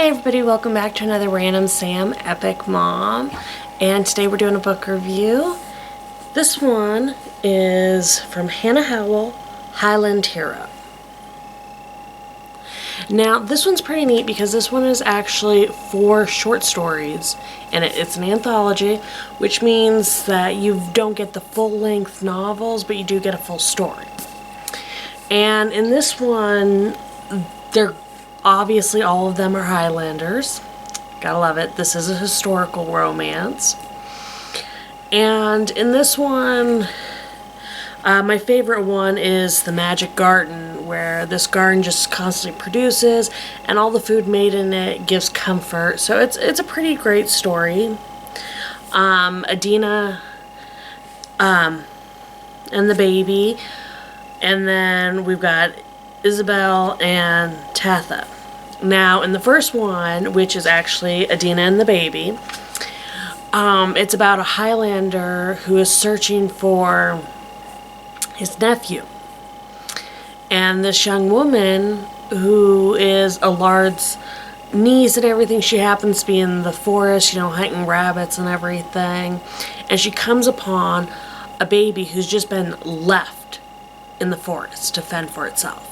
Hey everybody, welcome back to another Random Sam Epic Mom. And today we're doing a book review. This one is from Hannah Howell, Highland Hero. Now this one's pretty neat because this one is actually 4 short stories and it's an anthology, which means that you don't get the full-length novels, but you do get a full story. And in this one, they're obviously all of them are Highlanders. Gotta love it. This is a historical romance. And in this one, my favorite one is the Magic Garden, where this garden just constantly produces and all the food made in it gives comfort. So it's a pretty great story. Adina and the baby, and then we've got Isabel and Tatha. Now, in the first one, which is actually Adina and the baby, it's about a Highlander who is searching for his nephew. And this young woman, who is a lard's niece and everything, she happens to be in the forest, hunting rabbits and everything. And she comes upon a baby who's just been left in the forest to fend for itself.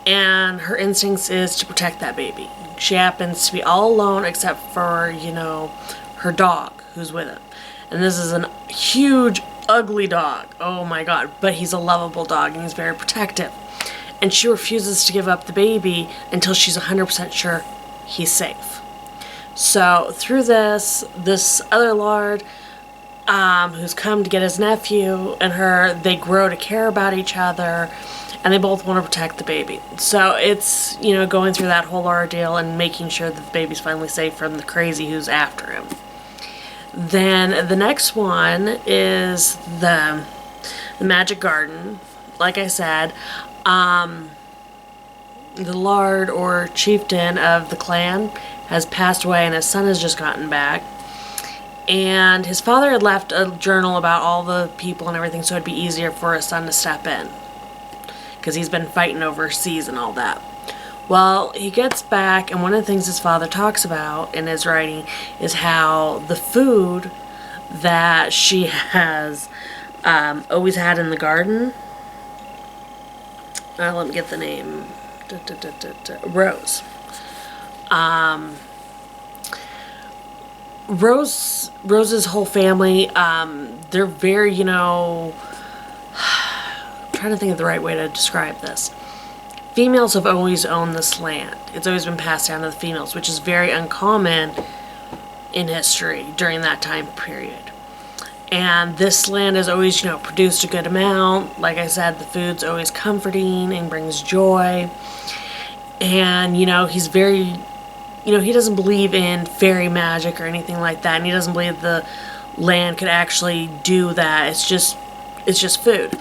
And her instincts is to protect that baby. She happens to be all alone except for, her dog who's with him. And this is a huge, ugly dog. Oh my god. But he's a lovable dog and he's very protective. And she refuses to give up the baby until she's 100% sure he's safe. So through this other lord who's come to get his nephew and her, they grow to care about each other. And they both want to protect the baby. So it's, going through that whole ordeal and making sure that the baby's finally safe from the crazy who's after him. Then the next one is the Magic Garden. Like I said, the lord or chieftain of the clan has passed away and his son has just gotten back. And his father had left a journal about all the people and everything, so it'd be easier for his son to step in, because he's been fighting overseas and all that. Well, he gets back, and one of the things his father talks about in his writing is how the food that she has always had in the garden, let me get the name, Rose. Rose's whole family, they're very, trying to think of the right way to describe this. Females have always owned this land. It's always been passed down to the females, which is very uncommon in history during that time period. And this land has always, produced a good amount. Like I said, the food's always comforting and brings joy. And, he's very, he doesn't believe in fairy magic or anything like that. And he doesn't believe the land could actually do that. It's just food.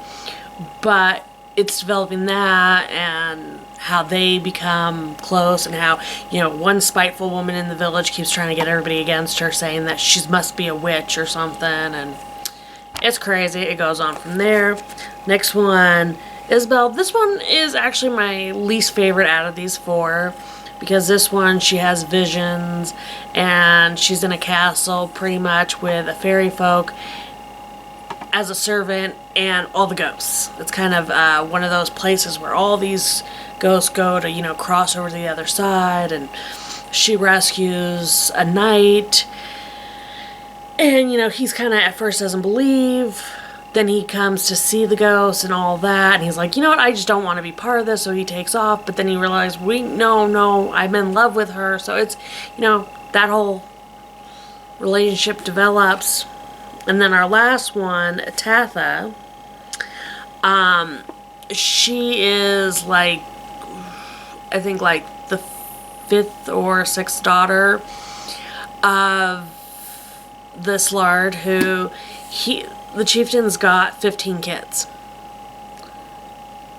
But it's developing that and how they become close and how, one spiteful woman in the village keeps trying to get everybody against her, saying that she must be a witch or something, and it's crazy. It goes on from there. Next one, Isabel. This one is actually my least favorite out of these 4, because this one, she has visions and she's in a castle pretty much with a fairy folk as a servant and all the ghosts. It's kind of one of those places where all these ghosts go to, cross over to the other side, and she rescues a knight. And, he's kind of at first doesn't believe. Then he comes to see the ghosts and all that, and he's like, what, I just don't want to be part of this, so he takes off. But then he realizes, no, I'm in love with her. So it's, that whole relationship develops. And then our last one, Tatha, she is I think the 5th or 6th daughter of this lord who, the chieftain's got 15 kids.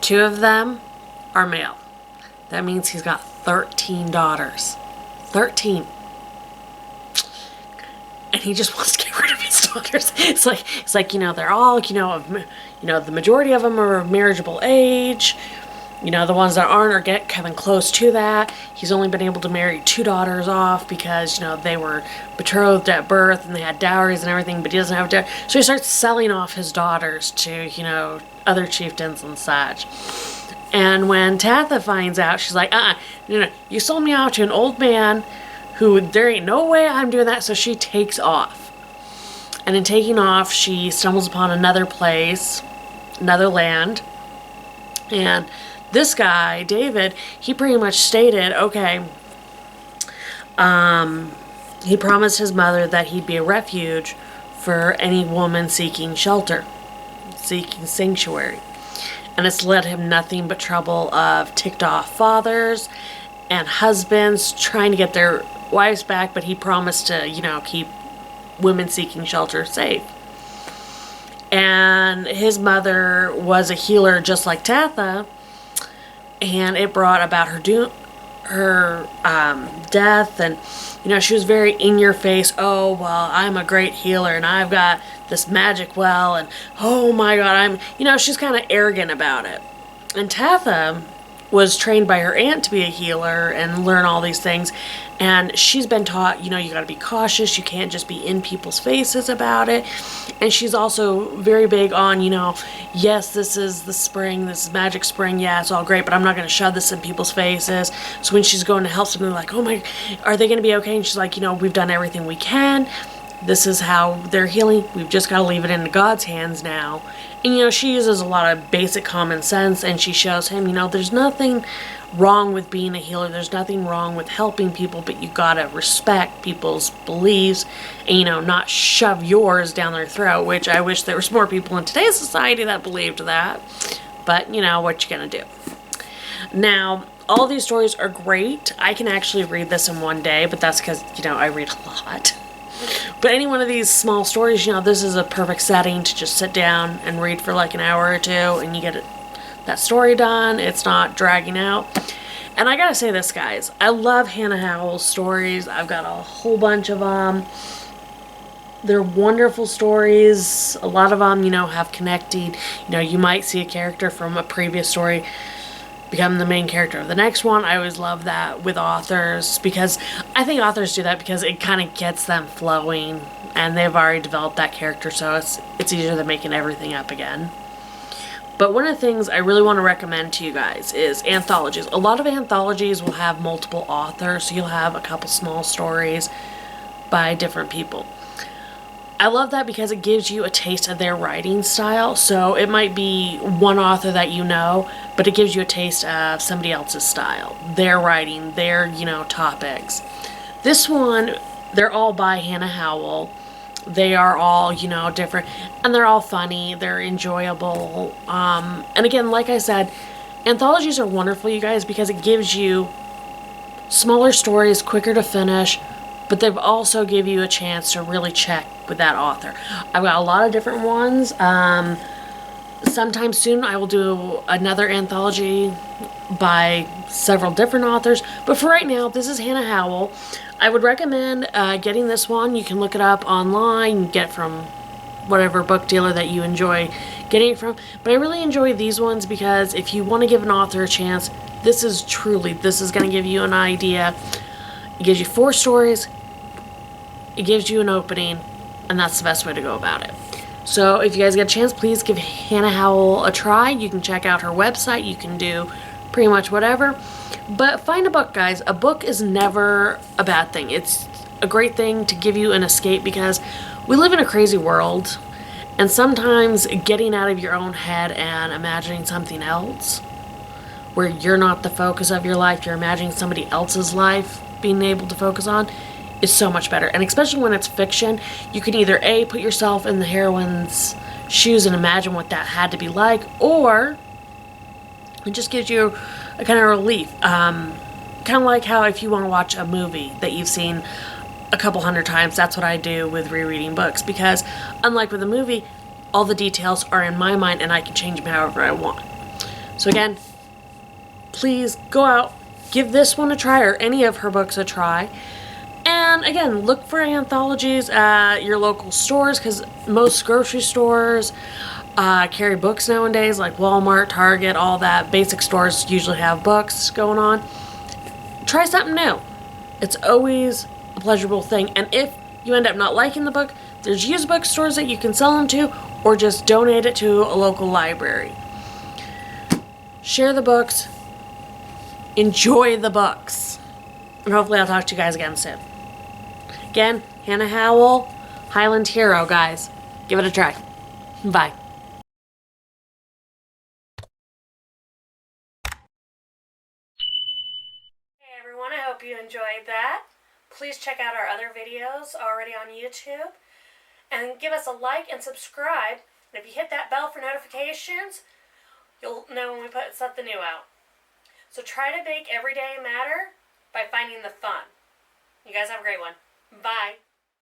2 of them are male. That means he's got 13 daughters. 13. And he just wants to get rid of his daughters. It's like they're all, the majority of them are of marriageable age. The ones that aren't are coming close to that. He's only been able to marry 2 daughters off because, they were betrothed at birth and they had dowries and everything, but he doesn't have a dowry. So he starts selling off his daughters to, other chieftains and such. And when Tatha finds out, she's like, no, you sold me off to an old man who, there ain't no way I'm doing that. So she takes off. And in taking off, she stumbles upon another place, another land. And this guy, David, he pretty much stated, okay, he promised his mother that he'd be a refuge for any woman seeking shelter, seeking sanctuary. And it's led him nothing but trouble of ticked off fathers and husbands trying to get their wives back, but he promised to, keep women seeking shelter safe. And his mother was a healer just like Tatha, and it brought about her death. And she was very in your face. Oh, well, I'm a great healer and I've got this magic well, and oh my god, she's kind of arrogant about it. And Tatha was trained by her aunt to be a healer and learn all these things, and she's been taught, you got to be cautious, you can't just be in people's faces about it. And she's also very big on, yes, this is the spring, this is magic spring, yeah, it's all great, but I'm not going to shove this in people's faces. So when she's going to help somebody, like, oh my, are they going to be okay? And she's like, we've done everything we can, this is how they're healing, we've just got to leave it into God's hands now. And she uses a lot of basic common sense, and she shows him, there's nothing wrong with being a healer, there's nothing wrong with helping people, but you gotta respect people's beliefs and, not shove yours down their throat, which I wish there was more people in today's society that believed that. But, what you gonna do? Now, all these stories are great. I can actually read this in one day, but that's because, I read a lot. But any one of these small stories, this is a perfect setting to just sit down and read for like an hour or two, and you get that story done. It's not dragging out. And I gotta say this, guys, I love Hannah Howell's stories. I've got a whole bunch of them. They're wonderful stories. A lot of them, have connected. You might see a character from a previous story become the main character of the next one. I always love that with authors, because I think authors do that because it kind of gets them flowing and they've already developed that character, so it's easier than making everything up again. But one of the things I really want to recommend to you guys is anthologies. A lot of anthologies will have multiple authors, so you'll have a couple small stories by different people. I love that because it gives you a taste of their writing style. So it might be one author that but it gives you a taste of somebody else's style, their writing, their, topics. This one, they're all by Hannah Howell. They are all, different, and they're all funny, they're enjoyable. And again, like I said, anthologies are wonderful, you guys, because it gives you smaller stories, quicker to finish, but they've also give you a chance to really check with that author. I've got a lot of different ones. Sometime soon I will do another anthology by several different authors, but for right now, this is Hannah Howell. I would recommend getting this one. You can look it up online, get from whatever book dealer that you enjoy getting it from. But I really enjoy these ones because if you want to give an author a chance, this is going to give you an idea. It gives you 4 stories, it gives you an opening, and that's the best way to go about it. So if you guys get a chance, please give Hannah Howell a try. You can check out her website, you can do pretty much whatever. But find a book, guys. A book is never a bad thing. It's a great thing to give you an escape because we live in a crazy world, and sometimes getting out of your own head and imagining something else where you're not the focus of your life, you're imagining somebody else's life being able to focus on, is so much better. And especially when it's fiction, you can either A, put yourself in the heroine's shoes and imagine what that had to be like, or it just gives you a kind of relief. Kind of like how if you want to watch a movie that you've seen a couple hundred times, that's what I do with rereading books, because unlike with a movie, all the details are in my mind and I can change them however I want. So again, please go out, give this one a try or any of her books a try. And again, look for anthologies at your local stores, because most grocery stores carry books nowadays, like Walmart, Target, all that. Basic stores usually have books going on. Try something new. It's always a pleasurable thing. And if you end up not liking the book, there's used bookstores that you can sell them to, or just donate it to a local library. Share the books. Enjoy the books. And hopefully I'll talk to you guys again soon. Again, Hannah Howell, Highland Hero, guys. Give it a try. Bye. Hey everyone, I hope you enjoyed that. Please check out our other videos already on YouTube. And give us a like and subscribe. And if you hit that bell for notifications, you'll know when we put something new out. So try to make every day matter by finding the fun. You guys have a great one. Bye.